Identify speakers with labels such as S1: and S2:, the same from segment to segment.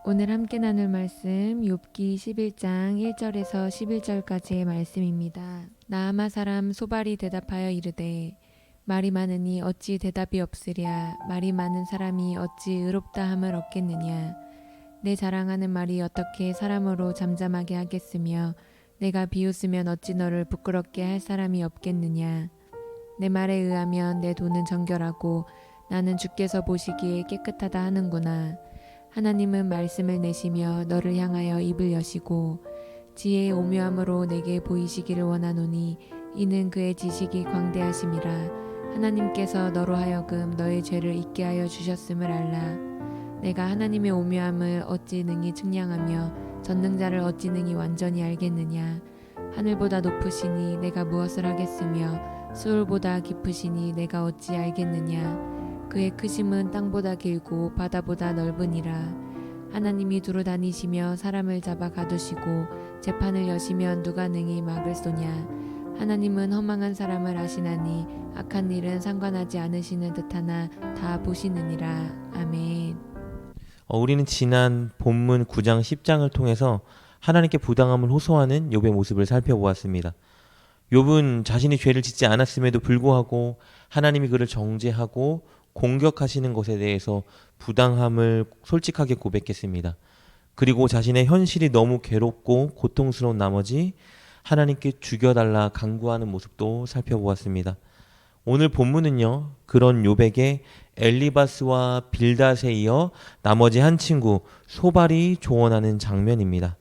S1: 오늘 함께 나눌 말씀 욥기 11장 1절에서 11절까지의 말씀입니다. 나아마 사람 소발이 대답하여 이르되 말이 많으니 어찌 대답이 없으랴. 말이 많은 사람이 어찌 의롭다 함을 얻겠느냐. 내 자랑하는 말이 어떻게 사람으로 잠잠하게 하겠으며 내가 비웃으면 어찌 너를 부끄럽게 할 사람이 없겠느냐. 내 말에 의하면 내 돈은 정결하고 나는 주께서 보시기에 깨끗하다 하는구나. 하나님은 말씀을 내시며 너를 향하여 입을 여시고 지혜의 오묘함으로 내게 보이시기를 원하노니 이는 그의 지식이 광대하심이라. 하나님께서 너로 하여금 너의 죄를 잊게 하여 주셨음을 알라. 내가 하나님의 오묘함을 어찌 능히 측량하며 전능자를 어찌 능히 완전히 알겠느냐. 하늘보다 높으시니 내가 무엇을 하겠으며 수울보다 깊으시니 내가 어찌 알겠느냐. 그의 크심은 땅보다 길고 바다보다 넓으니라. 하나님이 두루 다니시며 사람을 잡아 가두시고 재판을 여시면 누가 능히 막을 쏘냐. 하나님은 허망한 사람을 아시나니 악한 일은 상관하지 않으시는 듯하나 다 보시느니라. 아멘.
S2: 우리는 지난 본문 9장 10장을 통해서 하나님께 부당함을 호소하는 욥의 모습을 살펴보았습니다. 욥은 자신이 죄를 짓지 않았음에도 불구하고 하나님이 그를 정죄하고 공격하시는 것에 대해서 부당함을 솔직하게 고백했습니다. 그리고 자신의 현실이 너무 괴롭고 고통스러운 나머지 하나님께 죽여달라 간구하는 모습도 살펴보았습니다. 오늘 본문은요, 그런 욥에게 엘리바스와 빌닷에 이어 나머지 한 친구 소발이 조언하는 장면입니다.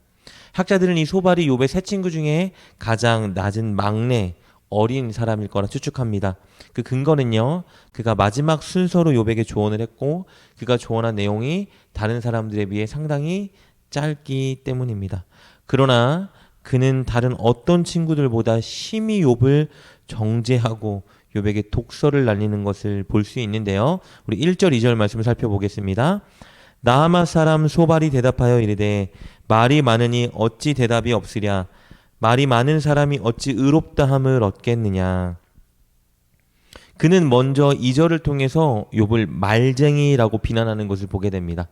S2: 학자들은 이 소발이 욥의 세 친구 중에 가장 낮은 막내 어린 사람일 거라 추측합니다. 그 근거는요, 그가 마지막 순서로 욥에게 조언을 했고 그가 조언한 내용이 다른 사람들에 비해 상당히 짧기 때문입니다. 그러나 그는 다른 어떤 친구들보다 심히 욥을 정죄하고 욥에게 독설을 날리는 것을 볼 수 있는데요. 우리 1절 2절 말씀을 살펴보겠습니다. 나아마 사람 소발이 대답하여 이르되 말이 많으니 어찌 대답이 없으랴. 말이 많은 사람이 어찌 의롭다 함을 얻겠느냐. 그는 먼저 2절을 통해서 욥을 말쟁이라고 비난하는 것을 보게 됩니다.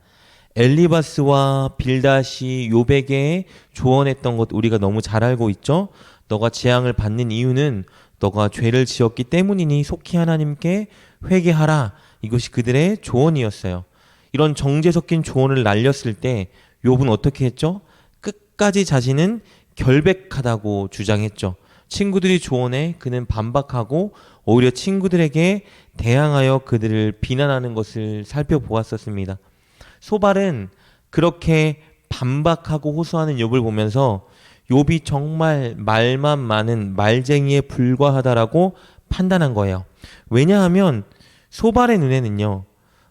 S2: 엘리바스와 빌닷이 욥에게 조언했던 것 우리가 너무 잘 알고 있죠. 너가 재앙을 받는 이유는 너가 죄를 지었기 때문이니 속히 하나님께 회개하라. 이것이 그들의 조언이었어요. 이런 정죄 섞인 조언을 날렸을 때 욥은 어떻게 했죠? 끝까지 자신은 결백하다고 주장했죠. 친구들이 조언해 그는 반박하고 오히려 친구들에게 대항하여 그들을 비난하는 것을 살펴보았었습니다. 소발은 그렇게 반박하고 호소하는 욥을 보면서 욥이 정말 말만 많은 말쟁이에 불과하다라고 판단한 거예요. 왜냐하면 소발의 눈에는요,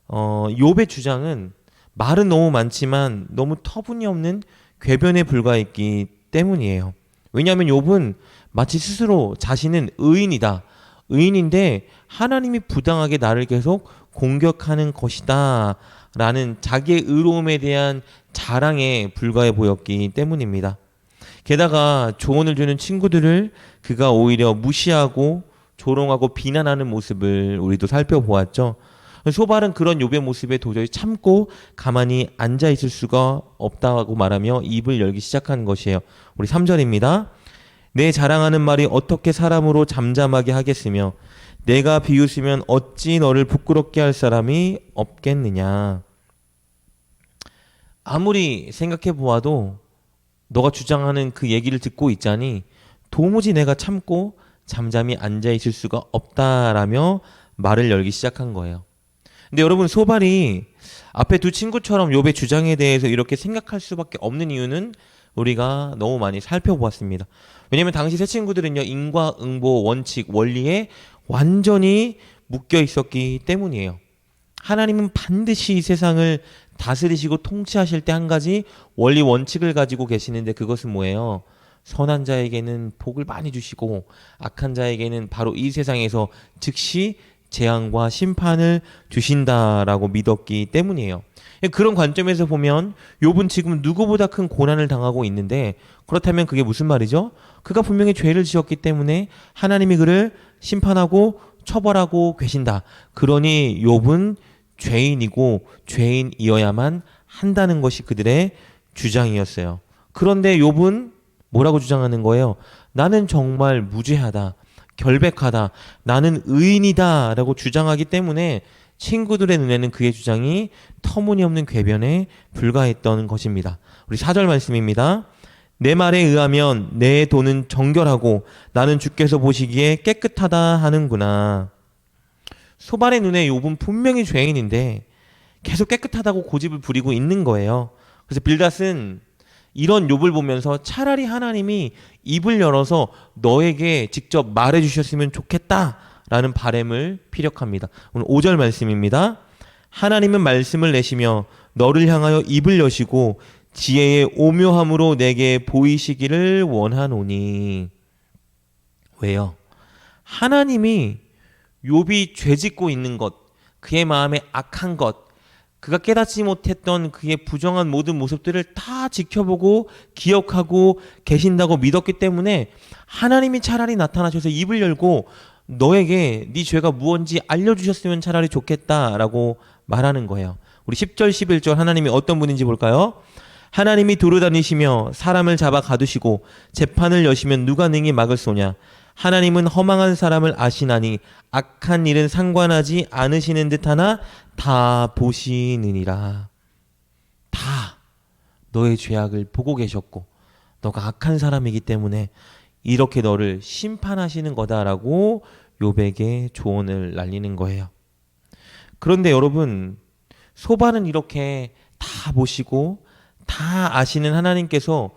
S2: 욥의 주장은 말은 너무 많지만 너무 터무니없는 궤변에 불과했기 때문이에요. 왜냐하면 욥은 마치 스스로 자신은 의인이다. 의인인데 하나님이 부당하게 나를 계속 공격하는 것이다. 라는 자기의 의로움에 대한 자랑에 불과해 보였기 때문입니다. 게다가 조언을 주는 친구들을 그가 오히려 무시하고 조롱하고 비난하는 모습을 우리도 살펴보았죠. 소발은 그런 욥의 모습에 도저히 참고 가만히 앉아 있을 수가 없다고 말하며 입을 열기 시작한 것이에요. 우리 3절입니다. 내 자랑하는 말이 어떻게 사람으로 잠잠하게 하겠으며 내가 비웃으면 어찌 너를 부끄럽게 할 사람이 없겠느냐. 아무리 생각해 보아도 너가 주장하는 그 얘기를 듣고 있자니 도무지 내가 참고 잠잠히 앉아 있을 수가 없다라며 말을 열기 시작한 거예요. 근데 여러분, 소발이 앞에 두 친구처럼 욥의 주장에 대해서 이렇게 생각할 수밖에 없는 이유는 우리가 너무 많이 살펴보았습니다. 왜냐하면 당시 세 친구들은요, 인과응보 원칙 원리에 완전히 묶여 있었기 때문이에요. 하나님은 반드시 이 세상을 다스리시고 통치하실 때 한 가지 원리 원칙을 가지고 계시는데 그것은 뭐예요? 선한 자에게는 복을 많이 주시고 악한 자에게는 바로 이 세상에서 즉시 재앙과 심판을 주신다라고 믿었기 때문이에요. 그런 관점에서 보면 욥은 지금 누구보다 큰 고난을 당하고 있는데, 그렇다면 그게 무슨 말이죠? 그가 분명히 죄를 지었기 때문에 하나님이 그를 심판하고 처벌하고 계신다. 그러니 욥은 죄인이고 죄인이어야만 한다는 것이 그들의 주장이었어요. 그런데 욥은 뭐라고 주장하는 거예요? 나는 정말 무죄하다, 결백하다, 나는 의인이다 라고 주장하기 때문에 친구들의 눈에는 그의 주장이 터무니없는 궤변에 불과했던 것입니다. 우리 4절 말씀입니다. 내 말에 의하면 내 돈은 정결하고 나는 주께서 보시기에 깨끗하다 하는구나. 소발의 눈에 욥은 분명히 죄인인데 계속 깨끗하다고 고집을 부리고 있는 거예요. 그래서 빌닷은 이런 욥을 보면서 차라리 하나님이 입을 열어서 너에게 직접 말해 주셨으면 좋겠다라는 바람을 피력합니다. 오늘 5절 말씀입니다. 하나님은 말씀을 내시며 너를 향하여 입을 여시고 지혜의 오묘함으로 내게 보이시기를 원하노니. 왜요? 하나님이 욥이 죄짓고 있는 것, 그의 마음에 악한 것, 그가 깨닫지 못했던 그의 부정한 모든 모습들을 다 지켜보고 기억하고 계신다고 믿었기 때문에 하나님이 차라리 나타나셔서 입을 열고 너에게 네 죄가 무엇인지 알려주셨으면 차라리 좋겠다라고 말하는 거예요. 우리 10절 11절 하나님이 어떤 분인지 볼까요? 하나님이 두루다니시며 사람을 잡아 가두시고 재판을 여시면 누가 능히 막을 소냐. 하나님은 허망한 사람을 아시나니 악한 일은 상관하지 않으시는 듯하나 다 보시느니라. 다 너의 죄악을 보고 계셨고 너가 악한 사람이기 때문에 이렇게 너를 심판하시는 거다라고 욥에게 조언을 날리는 거예요. 그런데 여러분, 소발은 이렇게 다 보시고 다 아시는 하나님께서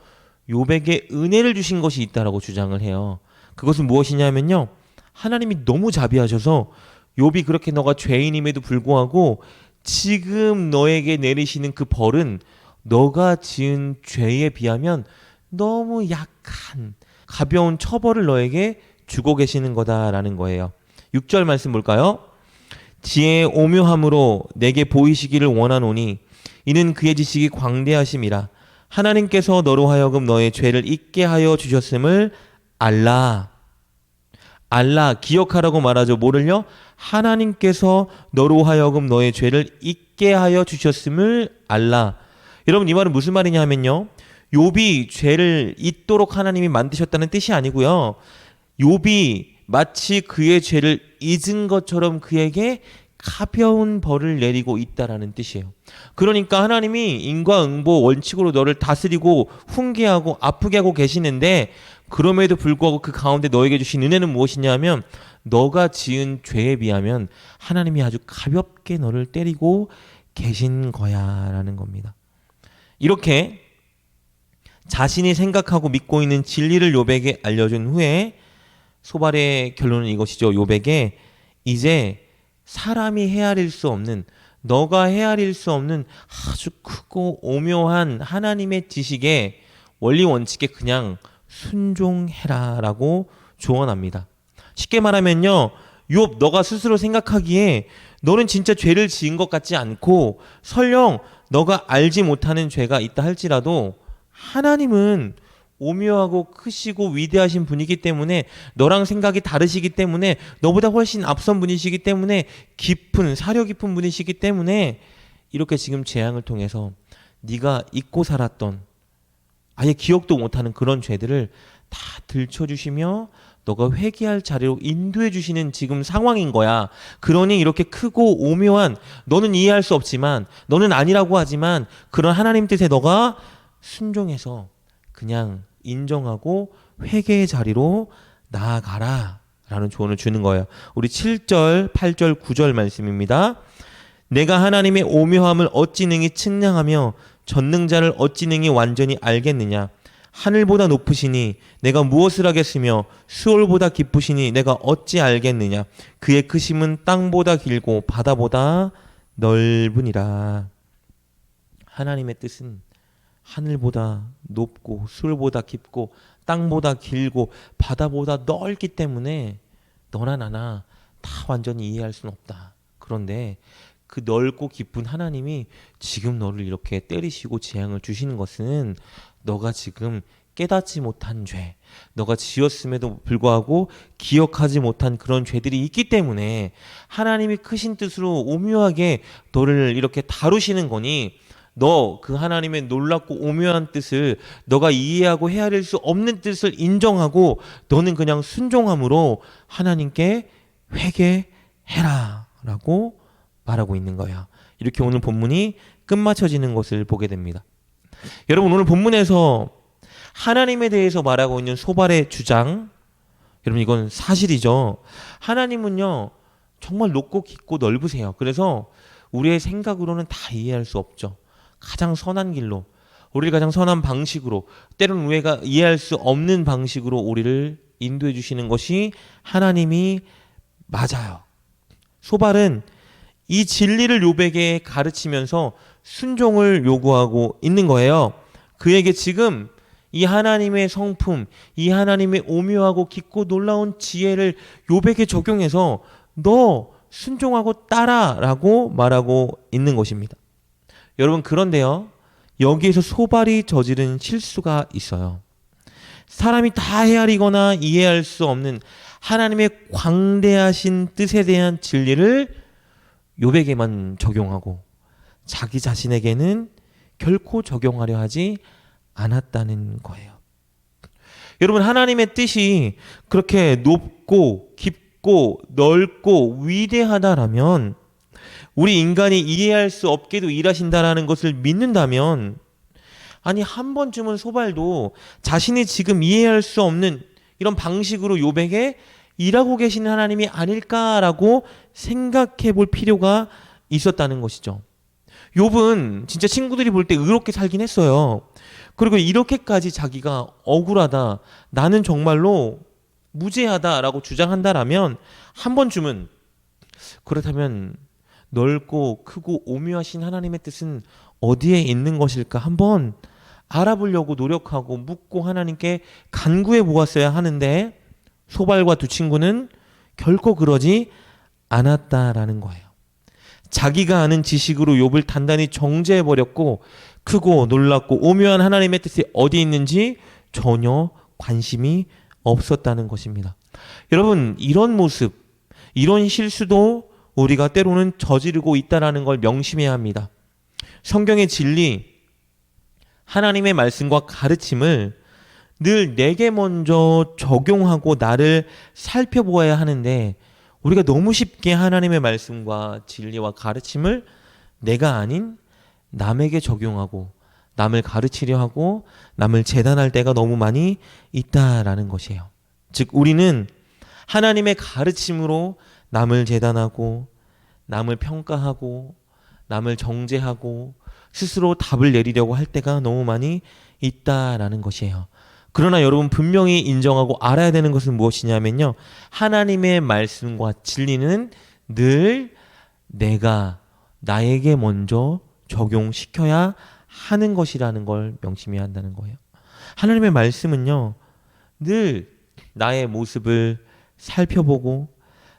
S2: 욥에게 은혜를 주신 것이 있다라고 주장을 해요. 그것은 무엇이냐면요, 하나님이 너무 자비하셔서 욥이 그렇게 너가 죄인임에도 불구하고 지금 너에게 내리시는 그 벌은 너가 지은 죄에 비하면 너무 약한 가벼운 처벌을 너에게 주고 계시는 거다라는 거예요. 6절 말씀 볼까요? 지혜의 오묘함으로 내게 보이시기를 원하노니 이는 그의 지식이 광대하심이라. 하나님께서 너로 하여금 너의 죄를 잊게 하여 주셨음을 알라. 알라, 기억하라고 말하죠. 뭐를요? 하나님께서 너로 하여금 너의 죄를 잊게 하여 주셨음을 알라. 여러분, 이 말은 무슨 말이냐 하면요, 욥이 죄를 잊도록 하나님이 만드셨다는 뜻이 아니고요, 욥이 마치 그의 죄를 잊은 것처럼 그에게 가벼운 벌을 내리고 있다라는 뜻이에요. 그러니까 하나님이 인과응보 원칙으로 너를 다스리고 훈계하고 아프게 하고 계시는데, 그럼에도 불구하고 그 가운데 너에게 주신 은혜는 무엇이냐면 너가 지은 죄에 비하면 하나님이 아주 가볍게 너를 때리고 계신 거야 라는 겁니다. 이렇게 자신이 생각하고 믿고 있는 진리를 욥에게 알려준 후에 소발의 결론은 이것이죠. 욥에게 이제 사람이 헤아릴 수 없는, 너가 헤아릴 수 없는 아주 크고 오묘한 하나님의 지식에, 원리 원칙에 그냥 순종해라 라고 조언합니다. 쉽게 말하면요, 욥, 너가 스스로 생각하기에 너는 진짜 죄를 지은 것 같지 않고 설령 너가 알지 못하는 죄가 있다 할지라도 하나님은 오묘하고 크시고 위대하신 분이기 때문에, 너랑 생각이 다르시기 때문에, 너보다 훨씬 앞선 분이시기 때문에, 깊은 사려 깊은 분이시기 때문에 이렇게 지금 재앙을 통해서 네가 잊고 살았던, 아예 기억도 못하는 그런 죄들을 다 들춰주시며 너가 회개할 자리로 인도해 주시는 지금 상황인 거야. 그러니 이렇게 크고 오묘한, 너는 이해할 수 없지만, 너는 아니라고 하지만 그런 하나님 뜻에 너가 순종해서 그냥 인정하고 회개의 자리로 나아가라 라는 조언을 주는 거예요. 우리 7절, 8절, 9절 말씀입니다. 내가 하나님의 오묘함을 어찌 능히 측량하며 전능자를 어찌 능히 완전히 알겠느냐. 하늘보다 높으시니 내가 무엇을 하겠으며 수월보다 깊으시니 내가 어찌 알겠느냐. 그의 크심은 땅보다 길고 바다보다 넓으니라. 하나님의 뜻은 하늘보다 높고 수월보다 깊고 땅보다 길고 바다보다 넓기 때문에 너나 나나 다 완전히 이해할 수는 없다. 그런데 그 넓고 깊은 하나님이 지금 너를 이렇게 때리시고 재앙을 주시는 것은 너가 지금 깨닫지 못한 죄, 너가 지었음에도 불구하고 기억하지 못한 그런 죄들이 있기 때문에 하나님이 크신 뜻으로 오묘하게 너를 이렇게 다루시는 거니, 너 그 하나님의 놀랍고 오묘한 뜻을 너가 이해하고 헤아릴 수 없는 뜻을 인정하고 너는 그냥 순종함으로 하나님께 회개해라 라고 말하고 있는 거야. 이렇게 오늘 본문이 끝마쳐지는 것을 보게 됩니다. 여러분, 오늘 본문에서 하나님에 대해서 말하고 있는 소발의 주장, 여러분 이건 사실이죠. 하나님은요 정말 높고 깊고 넓으세요. 그래서 우리의 생각으로는 다 이해할 수 없죠. 가장 선한 길로, 우리를 가장 선한 방식으로, 때로는 우리가 이해할 수 없는 방식으로 우리를 인도해 주시는 것이 하나님이 맞아요. 소발은 이 진리를 욥에게 가르치면서 순종을 요구하고 있는 거예요. 그에게 지금 이 하나님의 성품, 이 하나님의 오묘하고 깊고 놀라운 지혜를 욥에게 적용해서 너 순종하고 따라라고 말하고 있는 것입니다. 여러분, 그런데요, 여기에서 소발이 저지른 실수가 있어요. 사람이 다 헤아리거나 이해할 수 없는 하나님의 광대하신 뜻에 대한 진리를 욥에게만 적용하고 자기 자신에게는 결코 적용하려 하지 않았다는 거예요. 여러분, 하나님의 뜻이 그렇게 높고 깊고 넓고 위대하다라면, 우리 인간이 이해할 수 없게도 일하신다라는 것을 믿는다면, 아니 한 번쯤은 소발도 자신이 지금 이해할 수 없는 이런 방식으로 욥에게 일하고 계시는 하나님이 아닐까라고 생각해 볼 필요가 있었다는 것이죠. 욥은 진짜 친구들이 볼 때 의롭게 살긴 했어요. 그리고 이렇게까지 자기가 억울하다, 나는 정말로 무죄하다라고 주장한다라면 한 번쯤은, 그렇다면 넓고 크고 오묘하신 하나님의 뜻은 어디에 있는 것일까 한번 알아보려고 노력하고 묻고 하나님께 간구해 보았어야 하는데, 소발과 두 친구는 결코 그러지 않았다라는 거예요. 자기가 아는 지식으로 욥을 단단히 정죄해 버렸고, 크고 놀랍고 오묘한 하나님의 뜻이 어디 있는지 전혀 관심이 없었다는 것입니다. 여러분, 이런 모습, 이런 실수도 우리가 때로는 저지르고 있다는 걸 명심해야 합니다. 성경의 진리, 하나님의 말씀과 가르침을 늘 내게 먼저 적용하고 나를 살펴보아야 하는데, 우리가 너무 쉽게 하나님의 말씀과 진리와 가르침을 내가 아닌 남에게 적용하고 남을 가르치려 하고 남을 재단할 때가 너무 많이 있다라는 것이에요. 즉, 우리는 하나님의 가르침으로 남을 재단하고 남을 평가하고 남을 정죄하고 스스로 답을 내리려고 할 때가 너무 많이 있다라는 것이에요. 그러나 여러분, 분명히 인정하고 알아야 되는 것은 무엇이냐면요, 하나님의 말씀과 진리는 늘 내가 나에게 먼저 적용시켜야 하는 것이라는 걸 명심해야 한다는 거예요. 하나님의 말씀은요, 늘 나의 모습을 살펴보고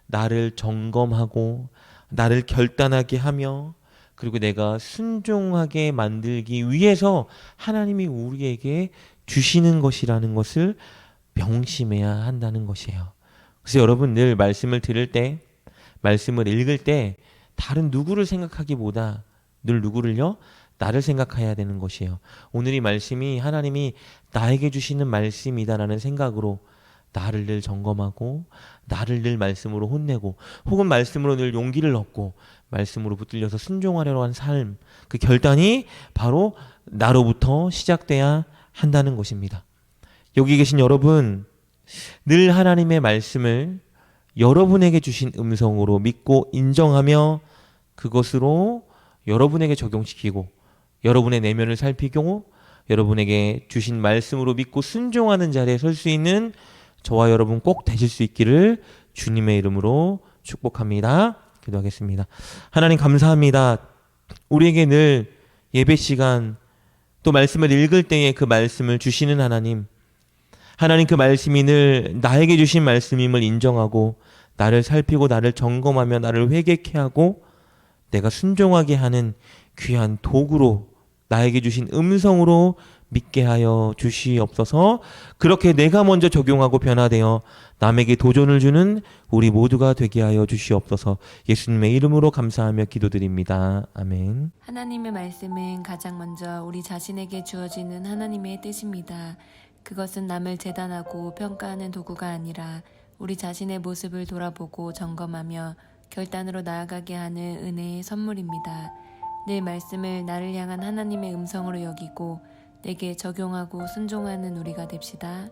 S2: 나를 점검하고 나를 결단하게 하며, 그리고 내가 순종하게 만들기 위해서 하나님이 우리에게 주시는 것이라는 것을 명심해야 한다는 것이에요. 그래서 여러분, 늘 말씀을 들을 때, 말씀을 읽을 때 다른 누구를 생각하기보다 늘 누구를요? 나를 생각해야 되는 것이에요. 오늘 이 말씀이 하나님이 나에게 주시는 말씀이다라는 생각으로 나를 늘 점검하고 나를 늘 말씀으로 혼내고, 혹은 말씀으로 늘 용기를 얻고 말씀으로 붙들려서 순종하려고 한 삶, 그 결단이 바로 나로부터 시작돼야 한다는 것입니다. 여기 계신 여러분, 늘 하나님의 말씀을 여러분에게 주신 음성으로 믿고 인정하며 그것으로 여러분에게 적용시키고 여러분의 내면을 살피고 여러분에게 주신 말씀으로 믿고 순종하는 자리에 설 수 있는 저와 여러분 꼭 되실 수 있기를 주님의 이름으로 축복합니다. 기도하겠습니다. 하나님, 감사합니다. 우리에게 늘 예배 시간 또 말씀을 읽을 때에 그 말씀을 주시는 하나님, 하나님, 그 말씀이 늘 나에게 주신 말씀임을 인정하고 나를 살피고 나를 점검하며 나를 회개케 하고 내가 순종하게 하는 귀한 도구로 나에게 주신 음성으로 믿게 하여 주시옵소서. 그렇게 내가 먼저 적용하고 변화되어 남에게 도전을 주는 우리 모두가 되게 하여 주시옵소서. 예수님의 이름으로 감사하며 기도드립니다. 아멘.
S1: 하나님의 말씀은 가장 먼저 우리 자신에게 주어지는 하나님의 뜻입니다. 그것은 남을 재단하고 평가하는 도구가 아니라 우리 자신의 모습을 돌아보고 점검하며 결단으로 나아가게 하는 은혜의 선물입니다. 늘 말씀을 나를 향한 하나님의 음성으로 여기고 내게 적용하고 순종하는 우리가 됩시다.